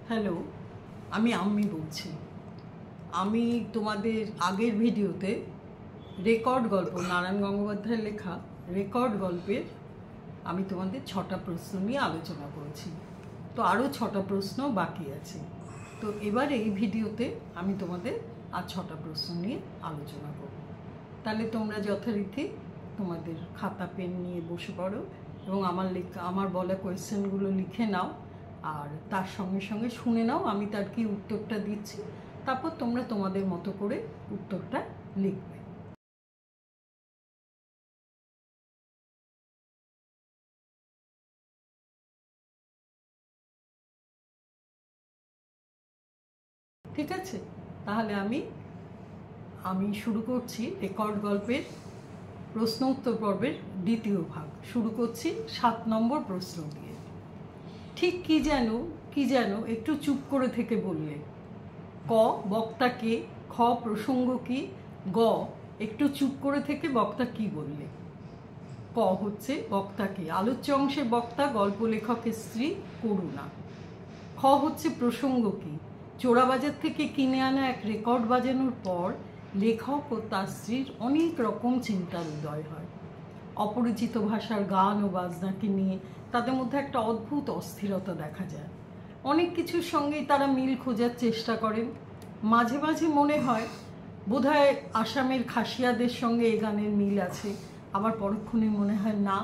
Hello, আমি আম্মি বলছি। আমি তোমাদের আগের ভিডিওতে রেকর্ড গল্প, নারায়ণ গঙ্গোপাধ্যায়ের লেখা রেকর্ড গল্পের আমি তোমাদের 6টা প্রশ্ন নিয়ে আলোচনা করেছি। তো আরও 6টা প্রশ্ন বাকি আছে। তো এবার এই ভিডিওতে আমি তোমাদের আর 6টা প্রশ্ন নিয়ে আলোচনা করব। তাহলে তোমরা যথারীতি তোমাদের খাতা পেন নিয়ে বসে পড়ো এবং আমার বলা কোয়েশ্চেনগুলো লিখে নাও, আর তার সঙ্গে সঙ্গে শুনে নাও আমি তার কি উত্তরটা দিচ্ছি। তারপর তোমরা তোমাদের মতো করে উত্তরটা লিখবে। ঠিক আছে, তাহলে আমি শুরু করছি রেকর্ড গল্পের প্রশ্ন উত্তর পর্বের দ্বিতীয় ভাগ। শুরু করছি 7 নম্বর প্রশ্ন দিয়ে। ঠিক কি যেন একটু চুপ করে থেকে বললে। ক, বক্তা কে? খ, প্রসঙ্গ কি? গ, একটু চুপ করে থেকে বক্তা কি বললে? ক হচ্ছে বক্তা কে? আলোচ্য অংশের বক্তা গল্প লেখকের স্ত্রী করুণা। খ হচ্ছে প্রসঙ্গ কি? চোরাবাজার থেকে কিনে আনা এক রেকর্ড বাজানোর পর লেখক ও তার স্ত্রীর অনেক রকম চিন্তার উদয় হয়। অপরিচিত ভাষার গান ও বাজনাকে নিয়ে তাদের মধ্যে একটা অদ্ভুত অস্থিরতা দেখা যায়। অনেক কিছুর সঙ্গেই তারা মিল খোঁজার চেষ্টা করেন। মাঝে মাঝে মনে হয় বোধহয় আসামের খাসিয়াদের সঙ্গে এই গানের মিল আছে, আবার পরক্ষণে মনে হয় না,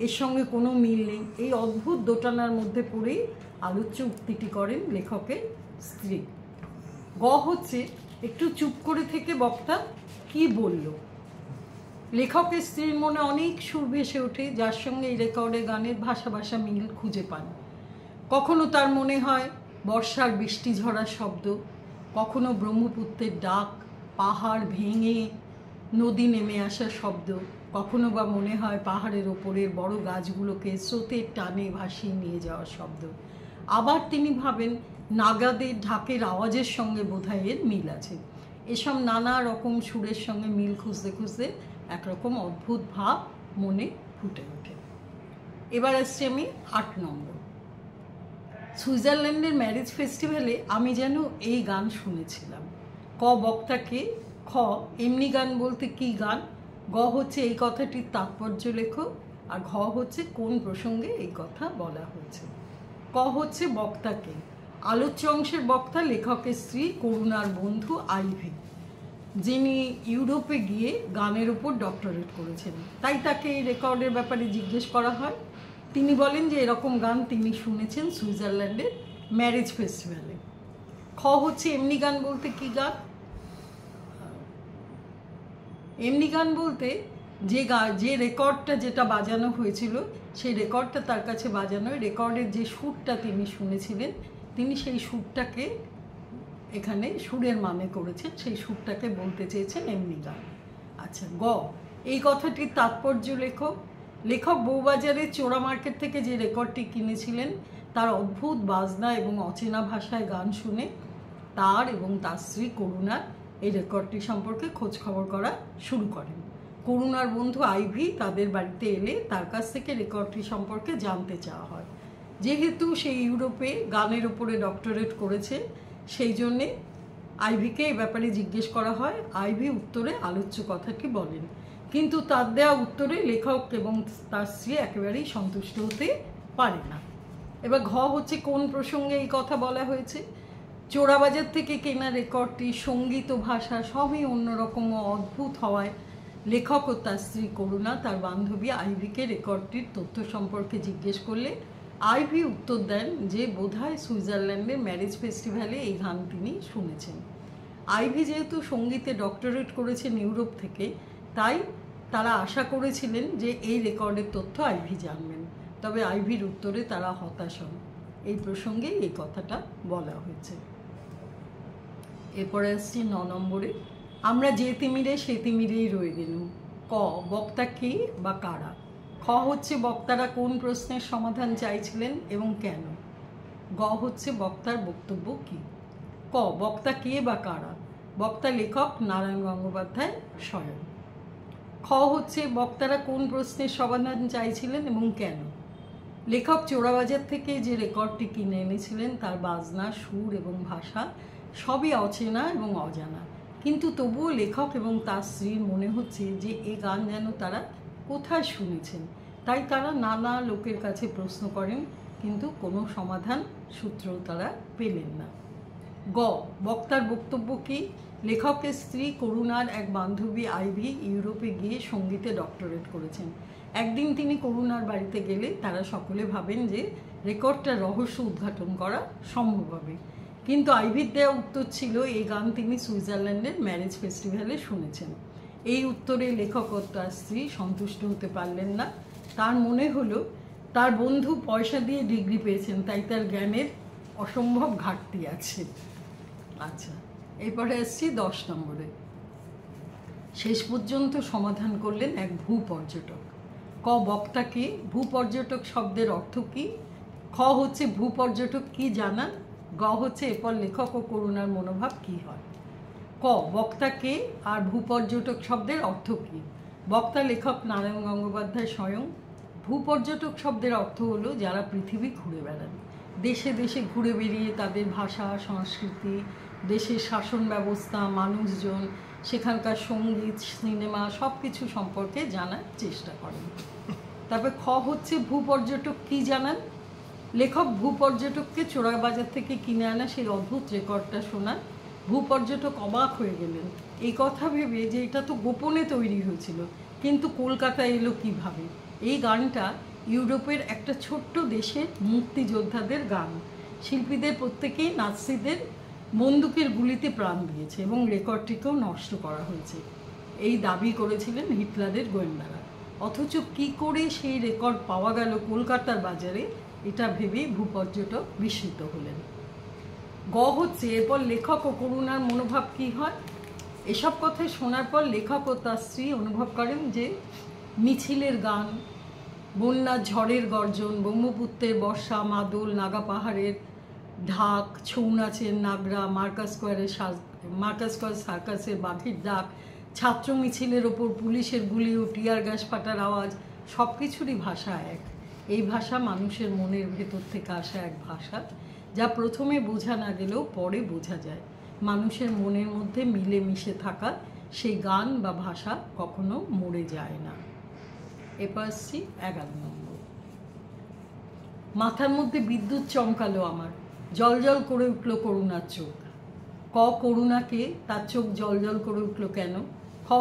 এর সঙ্গে কোনো মিল নেই। এই অদ্ভুত দোটানার মধ্যে পড়েই আলোচ্য উক্তিটি করেন লেখকের স্ত্রী। গ হচ্ছে একটু চুপ করে থেকে বক্তা কি বলল। লেখকের স্ত্রীর মনে অনেক সুর ভেসে ওঠে, যার সঙ্গে এই রেকর্ডের গানের ভাষা মিল খুঁজে পান। কখনো তার মনে হয় বর্ষার বৃষ্টি ঝরার শব্দ, কখনো ব্রহ্মপুত্রের ডাক, পাহাড় ভেঙে নদী নেমে আসার শব্দ, কখনো বা মনে হয় পাহাড়ের ওপরের বড় গাছগুলোকে স্রোতের টানে ভাসিয়ে নিয়ে যাওয়ার শব্দ। আবার তিনি ভাবেন নাগাদের ঢাকের আওয়াজের সঙ্গে বোধহয় এর মিল আছে। এসব নানা রকম সুরের সঙ্গে মিল খুঁজতে খুঁজতে একরকম অদ্ভুত ভাব মনে ফুটে ওঠে। এবার আসছি আমি 8 নম্বর। সুইজারল্যান্ডের ম্যারেজ ফেস্টিভ্যালে আমি যেন এই গান শুনেছিলাম। ক, বক্তাকে? খ, এমনি গান বলতে কি গান? গ হচ্ছে এই কথাটির তাৎপর্য লেখো, আর ঘ হচ্ছে কোন প্রসঙ্গে এই কথা বলা হয়েছে। ক হচ্ছে বক্তাকে। আলোচ্য অংশের বক্তা লেখকের স্ত্রী করুণার বন্ধু আইভি, যিনি ইউরোপে গিয়ে গানের উপর ডক্টরেট করেছেন। তাই তাকে এই রেকর্ডের ব্যাপারে জিজ্ঞেস করা হয়। তিনি বলেন যে এরকম গান তিনি শুনেছেন সুইজারল্যান্ডের ম্যারেজ ফেস্টিভ্যালে। খ হচ্ছে এমনি গান বলতে কি গান? এমনি গান বলতে যে রেকর্ডটা যেটা বাজানো হয়েছিল সেই রেকর্ডটা তার কাছে বাজানো, রেকর্ডের যে সুরটা তিনি শুনেছিলেন তিনি সেই সুরটাকে এখানে সুরের মানে করেছেন, সেই সুরটাকে বলতে চেয়েছেন এমনি গান। আচ্ছা, গ, এই কথাটির তাৎপর্য লেখক বউবাজারের চোরা মার্কেট থেকে যে রেকর্ডটি কিনেছিলেন তার অদ্ভুত বাজনা এবং অচেনা ভাষায় গান শুনে তার এবং তার স্ত্রী করুণার এই রেকর্ডটি সম্পর্কে খোঁজ খবর করা শুরু করেন। করুণার বন্ধু আইভি তাদের বাড়িতে এলে তার কাছ থেকে রেকর্ডটি সম্পর্কে জানতে চাওয়া হয়। যেহেতু সেই ইউরোপে গানের উপরে ডক্টরেট করেছে সেই জন্যে আইভিকে এই ব্যাপারে জিজ্ঞেস করা হয়। আইভি উত্তরে আলোচ্য কথাটি বলেন, কিন্তু তার দেওয়া উত্তরে লেখক এবং তার স্ত্রী একেবারেই সন্তুষ্ট হতে পারে না। এবার ঘ হচ্ছে কোন প্রসঙ্গে এই কথা বলা হয়েছে। চোরাবাজার থেকে কেনা রেকর্ডটি সঙ্গীত ও ভাষা সবই অন্যরকম ও অদ্ভুত হওয়ায় লেখক ও তার স্ত্রী করুণা তার বান্ধবী আইভিকে রেকর্ডটির তথ্য সম্পর্কে জিজ্ঞেস করলে আইভি উত্তর দেন যে বোধহয় সুইজারল্যান্ডের ম্যারেজ ফেস্টিভ্যালে এই গান তিনি শুনেছেন। আইভি যেহেতু সঙ্গীতে ডক্টরেট করেছেন ইউরোপ থেকে, তাই তারা আশা করেছিলেন যে এই রেকর্ডের তথ্য আইভি জানবেন, তবে আইভির উত্তরে তারা হতাশ হন। এই প্রসঙ্গে এই কথাটা বলা হয়েছে। এরপরে আসছি 9 নম্বরে। আমরা যে তিমিরে সে তিমিরেই রয়ে গেলুম। ক, বক্তা কে বা কারা? খ হচ্ছে বক্তারা কোন প্রশ্নের সমাধান চাইছিলেন এবং কেন? গ হচ্ছে বক্তার বক্তব্য কি? ক, বক্তা কে বা কারা? বক্তা লেখক নারায়ণ গঙ্গোপাধ্যায় স্বয়ং। খ হচ্ছে বক্তারা কোন প্রশ্নের সমাধান চাইছিলেন এবং কেন? ক লেখক চোরাবাজার থেকে যে রেকর্ডটি কিনে এনেছিলেন তার বাজনা, সুর এবং ভাষা সবই অচেনা এবং অজানা, কিন্তু তবুও লেখক এবং তার স্ত্রীর মনে হচ্ছে যে এই গান যেন তারা কোথায় শুনেছেন। তাই তারা নানা লোকের কাছে প্রশ্ন করেন, কিন্তু কোনো সমাধান সূত্র তারা পেলেন না। বক্তার বক্তব্য কি? লেখকের স্ত্রী করুণার এক বান্ধবী আইভি ইউরোপে গিয়ে সঙ্গীতে ডক্টরেট করেছেন। একদিন তিনি করুণার বাড়িতে গেলে তারা সকলে ভাবেন যে রেকর্ডটার রহস্য উদ্ঘাটন করা সম্ভব হবে, কিন্তু আইভির দেওয়া উত্তর ছিল এই গান তিনি সুইজারল্যান্ডের ম্যারেজ ফেস্টিভ্যালে শুনেছেন। এই উত্তরে লেখক ও তার স্ত্রী সন্তুষ্ট হতে পারলেন না। তার মনে হলো তার বন্ধু পয়সা দিয়ে ডিগ্রি পেয়েছেন, তাই তার জ্ঞানের অসম্ভব ঘাটতি আছে। আচ্ছা, এরপরে আসছি 10 নম্বরে। শেষ পর্যন্ত সমাধান করলেন এক ভূপর্যটক। বক্তাকে ভূপর্যটক শব্দের অর্থ কী? খ হচ্ছে ভূপর্যটক কি জানান। হচ্ছে এরপর লেখক ও করুণার মনোভাব কি হয়। বক্তাকে আর ভূপর্যটক শব্দের অর্থ কী? বক্তা লেখক নারায়ণ গঙ্গোপাধ্যায় স্বয়ং। ভূপর্যটক শব্দের অর্থ হলো যারা পৃথিবী ঘুরে বেড়ান, দেশে দেশে ঘুরে বেরিয়ে তাদের ভাষা, সংস্কৃতি, দেশের শাসন ব্যবস্থা, মানুষজন, সেখানকার সঙ্গীত, সিনেমা সব কিছু সম্পর্কে জানার চেষ্টা করেন। তারপরে হচ্ছে ভূপর্যটক কি জানান। লেখক ভূপর্যটককে চোরাবাজার থেকে কিনে আনা সেই অদ্ভুত রেকর্ডটা শোনান। ভূপর্যটক অবাক হয়ে গেলেন এই কথা ভেবে যে এটা তো গোপনে তৈরি হয়েছিল, কিন্তু কলকাতায় এলো কিভাবে। এই গানটা ইউরোপের একটা ছোট্ট দেশের মুক্তিযোদ্ধাদের গান। শিল্পীদের প্রত্যেকেই নাৎসিদের বন্দুকের গুলিতে প্রাণ দিয়েছে এবং রেকর্ডটিকেও নষ্ট করা হয়েছে, এই দাবি করেছিলেন হিটলারের গোয়েন্দারা। অথচ কি করে সেই রেকর্ড পাওয়া গেল কলকাতার বাজারে, এটা ভেবেই ভূপর্যটক বিস্মিত হলেন। হচ্ছে এরপর লেখক ও করুণার মনোভাব কি হয়। এসব কথা শোনার পর লেখক ও তার স্ত্রী অনুভব করেন যে মিছিলের গান, বন্যার ঝড়ের গর্জন, ব্রহ্মপুত্রের বর্ষা, মাদল, নাগা পাহাড়ের ঢাক, ছৌ নাচের নাগরা, মার্কাস স্কোয়ার সার্কাসের বাঘের ডাক, ছাত্র মিছিলের ওপর পুলিশের গুলি ও টিয়ার গ্যাস ফাটার আওয়াজ, সব কিছুরই ভাষা এক। এই ভাষা মানুষের মনের ভেতর থেকে আসা এক ভাষা, যা প্রথমে বোঝা না গেলেও পরে বোঝা যায়। মানুষের মনের মধ্যে মিলে মিশে থাকা সেই গান বা ভাষা কখনো মরে যায় না। এরপর আসছি 11 নম্বর। মাথার মধ্যে বিদ্যুৎ চমকালো আমার, জল জল করে উঠল করুণার চোখ। করুণাকে তার চোখ জল জল করে উঠল কেন।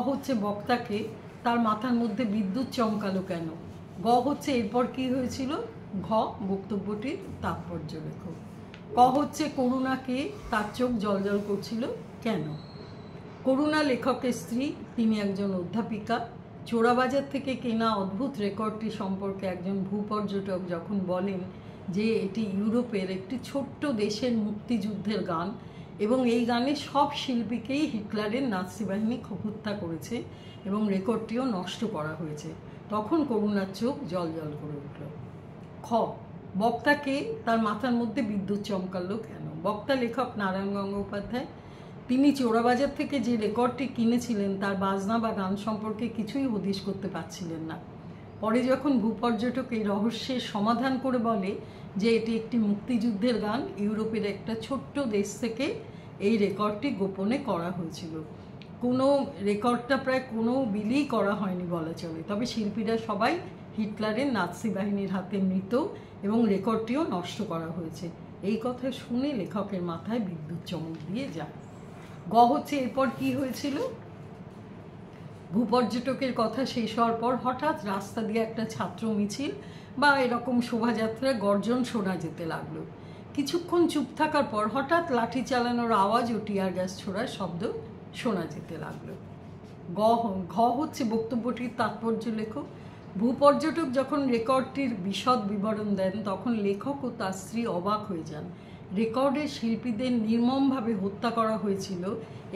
হচ্ছে বক্তাকে তার মাথার মধ্যে বিদ্যুৎ চমকালো কেন। হচ্ছে এরপর কি হয়েছিল। বক্তব্যটির তাৎপর্য লেখো। হচ্ছে করুণাকে তার চোখ জল জল করছিল কেন। করুণা লেখকের স্ত্রী, তিনি একজন অধ্যাপিকা। চোরাবাজার থেকে কেনা অদ্ভুত রেকর্ডটি সম্পর্কে একজন ভূপর্যটক যখন বলেন যে এটি ইউরোপের একটি ছোট্ট দেশের মুক্তিযুদ্ধের গান এবং এই গানে সব শিল্পীকেই হিটলারের নাৎসি বাহিনী হত্যা করেছে এবং রেকর্ডটিও নষ্ট করা হয়েছে, তখন করুণার চোখ জল জল করে উঠল। বক্তাকে তার মাথার মধ্যে বিদ্যুৎ চমকালো কেন। বক্তা লেখক নারায়ণ গঙ্গোপাধ্যায়। তিনি চোরাবাজার থেকে যে রেকর্ডটি কিনেছিলেন তার বাজনা বা গান সম্পর্কে কিছুই হদিশ করতে পারছিলেন না। পরে যখন ভূপর্যটক এই রহস্যের সমাধান করে বলে যে এটি একটি মুক্তিযুদ্ধের গান, ইউরোপের একটা ছোট্ট দেশ থেকে এই রেকর্ডটি গোপনে করা হয়েছিল। কোনো রেকর্ডটা প্রায় কোনো বিলি করা হয়নি বলা চলে, তবে শিল্পীরা সবাই হিটলারের নাৎসি বাহিনীর হাতে মৃত এবং রেকর্ডটিও নষ্ট করা হয়েছে। এই কথা শুনে লেখকের মাথায় বিদ্যুৎ চমক দিয়ে যায়। হচ্ছে এরপর কি হয়েছিল। ভূপর্যটকের কথা শেষ হওয়ার পর হঠাৎ রাস্তা দিয়ে একটা ছাত্র মিছিল বা এরকম শোভাযাত্রার গর্জন শোনা যেতে লাগলো। কিছুক্ষণ চুপ থাকার পর হঠাৎ লাঠি চালানোর আওয়াজ ও টিয়ার গ্যাস ছোড়ার শব্দ শোনা যেতে লাগলো। হচ্ছে বক্তব্যটির তাৎপর্য লেখো। ভূপর্যটক যখন রেকর্ডটির বিশদ বিবরণ দেন তখন লেখক ও তার স্ত্রী অবাক হয়ে যান। রেকর্ডের শিল্পীদের নির্মমভাবে হত্যা করা হয়েছিল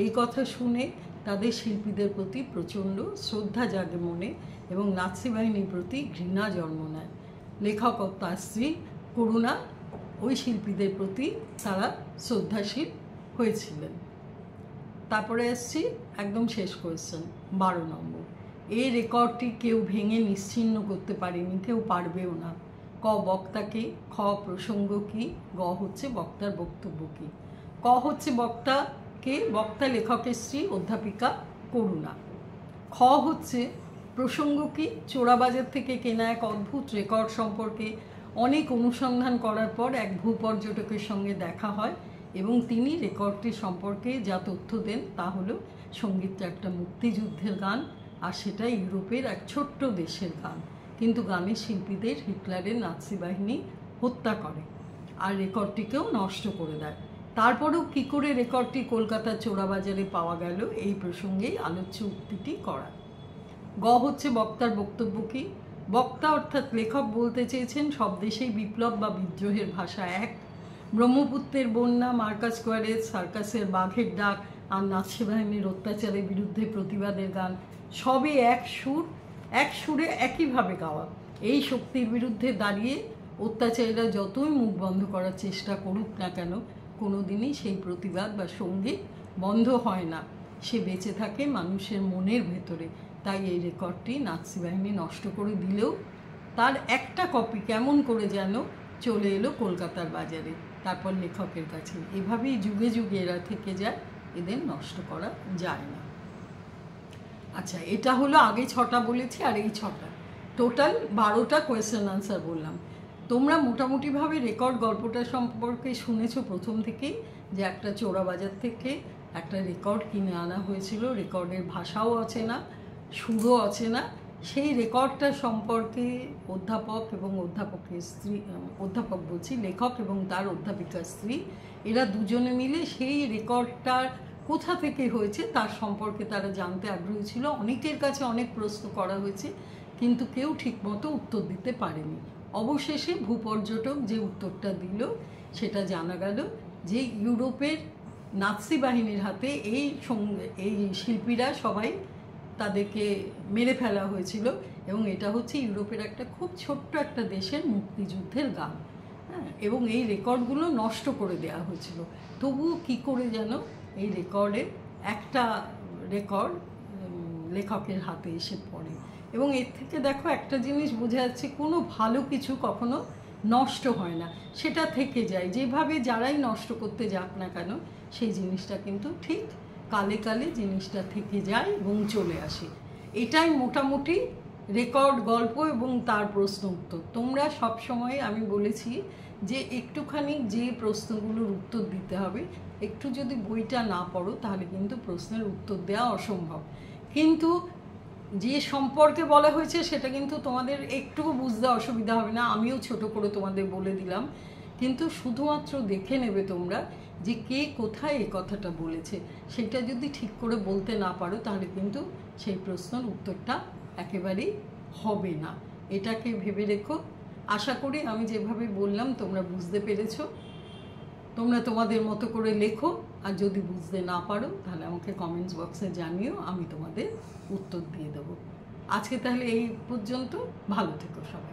এই কথা শুনে তাদের শিল্পীদের প্রতি প্রচণ্ড শ্রদ্ধা জাগে মনে এবং নাৎসি বাহিনীর প্রতি ঘৃণা জন্ম নেয়। লেখক ও তার স্ত্রী করুণা ওই শিল্পীদের প্রতি তারা শ্রদ্ধাশীল হয়েছিলেন। তারপরে আসছি একদম শেষ কোয়েশ্চেন 12 নম্বর। এই রেকর্ডটি কেউ ভেঙে নিশ্চিহ্ন করতে পারেনি, কেউ পারবেও না। ক বক্তা কে, খ প্রসঙ্গ কি, গ হচ্ছে বক্তার বক্তব্য কি। ক হচ্ছে বক্তা কে, বক্তা লেখকের স্ত্রী অধ্যাপিকা করুণা। খ হচ্ছে প্রসঙ্গ কি, চোরাবাজার থেকে কেনা এক অদ্ভুত রেকর্ড সম্পর্কে অনেক অনুসন্ধান করার পর এক ভূপর্যটকের সঙ্গে দেখা হয় এবং তিনি রেকর্ডটি সম্পর্কে যা তথ্য দেন তা হলো সঙ্গীতটা একটা মুক্তিযুদ্ধের গান, আর সেটা ইউরোপের এক ছোট্ট দেশের গান, কিন্তু গানের শিল্পীদের হিটলারের নাৎসি বাহিনী হত্যা করে আর রেকর্ডটিকেও নষ্ট করে দেয়। তারপরেও কী করে রেকর্ডটি কলকাতার চোরাবাজারে পাওয়া গেল, এই প্রসঙ্গেই আলোচ্য উক্তিটি করা। গ হচ্ছে বক্তার বক্তব্য কি, বক্তা অর্থাৎ লেখক বলতে চেয়েছেন সব দেশেই বিপ্লব বা বিদ্রোহের ভাষা এক। ব্রহ্মপুত্রের বন্যা, মার্কাস স্কোয়ারের সার্কাসের বাঘের ডাক আর নাৎসি বাহিনীর অত্যাচারের বিরুদ্ধে প্রতিবাদের গান সবই এক সুরে একইভাবে গাওয়া। এই শক্তির বিরুদ্ধে দাঁড়িয়ে অত্যাচারীরা যতই মুখ বন্ধ করার চেষ্টা করুক না কেন, কোনো দিনই সেই প্রতিবাদ বা সঙ্গীত বন্ধ হয় না, সে বেঁচে থাকে মানুষের মনের ভেতরে। তাই এই রেকর্ডটি নাৎসি বাহিনী নষ্ট করে দিলেও তার একটা কপি কেমন করে যেন চলে এলো কলকাতার বাজারে, তারপর লেখকের কাছে। এভাবেই যুগে যুগে এরা থেকে যায়, এদের নষ্ট করা যায় না। আচ্ছা, এটা হলো আগে 6টা বলেছি, আর এই 6টা টোটাল 12টা কোয়েশ্চেন আনসার বললাম। তোমরা মোটামুটিভাবে রেকর্ড গল্পটা সম্পর্কে শুনেছো প্রথম থেকেই, যে একটা চোরাবাজার থেকে একটা রেকর্ড কিনে আনা হয়েছিল, রেকর্ডের ভাষাও আছে না, সুরও আছে না। সেই রেকর্ডটা সম্পর্কে অধ্যাপক এবং অধ্যাপকের স্ত্রী, অধ্যাপক বলছি লেখক এবং তার অধ্যাপিকার স্ত্রী, এরা দুজনে মিলে সেই রেকর্ডটার কোথা থেকে হয়েছে তার সম্পর্কে তারা জানতে আগ্রহী ছিল। অনেকের কাছে অনেক প্রশ্ন করা হয়েছে, কিন্তু কেউ ঠিকমতো উত্তর দিতে পারেনি। অবশেষে ভূপর্যটক যে উত্তরটা দিল সেটা জানা গেল যে ইউরোপের নাৎসি বাহিনীর হাতে এই শিল্পীরা সবাই তাদেরকে মেরে ফেলা হয়েছিল, এবং এটা হচ্ছে ইউরোপের একটা খুব ছোট্ট একটা দেশের মুক্তিযুদ্ধের গান। হ্যাঁ, এবং এই রেকর্ডগুলো নষ্ট করে দেওয়া হয়েছিল। তবুও কী করে যেন এই রেকর্ডের একটা রেকর্ড লেখকের হাতে এসে পড়ে। এবং এর থেকে দেখো একটা জিনিস বোঝা যাচ্ছে, কোনো ভালো কিছু কখনো নষ্ট হয় না, সেটা থেকে যায়। যেভাবে যারাই নষ্ট করতে যাক না কেন, সেই জিনিসটা কিন্তু ঠিক কালে কালে জিনিসটা থেকে যায় এবং চলে আসে। এটাই মোটামুটি রেকর্ড গল্প এবং তার প্রশ্ন উত্তর। তোমরা সব সময় আমি বলেছি যে একটুখানি যে প্রশ্নগুলোর উত্তর দিতে হবে, একটু যদি বইটা না পড়ো তাহলে কিন্তু প্রশ্নের উত্তর দেওয়া অসম্ভব। কিন্তু যে সম্পর্কে বলা হয়েছে সেটা কিন্তু তোমাদের একটুকু বুঝতে অসুবিধা হবে না, আমিও ছোট করে তোমাদের বলে দিলাম। কিন্তু শুধুমাত্র দেখে নেবে তোমরা যে কে কোথায় এই কথাটা বলেছে। সেটা যদি ঠিক করে বলতে না পারো তাহলে কিন্তু সেই প্রশ্নের উত্তরটা একেবারেই হবে না, এটাকে ভেবে রেখো। আশা করি আমি যেভাবে বললাম তোমরা বুঝতে পেরেছো। তোমরা তোমাদের মতো করে লেখো, আর যদি বুঝতে না পারো তাহলে আমাকে কমেন্টস বক্সে জানিও, আমি তোমাদের উত্তর দিয়ে দেবো। আজকে তাহলে এই পর্যন্ত, ভালো থেকো সবাই।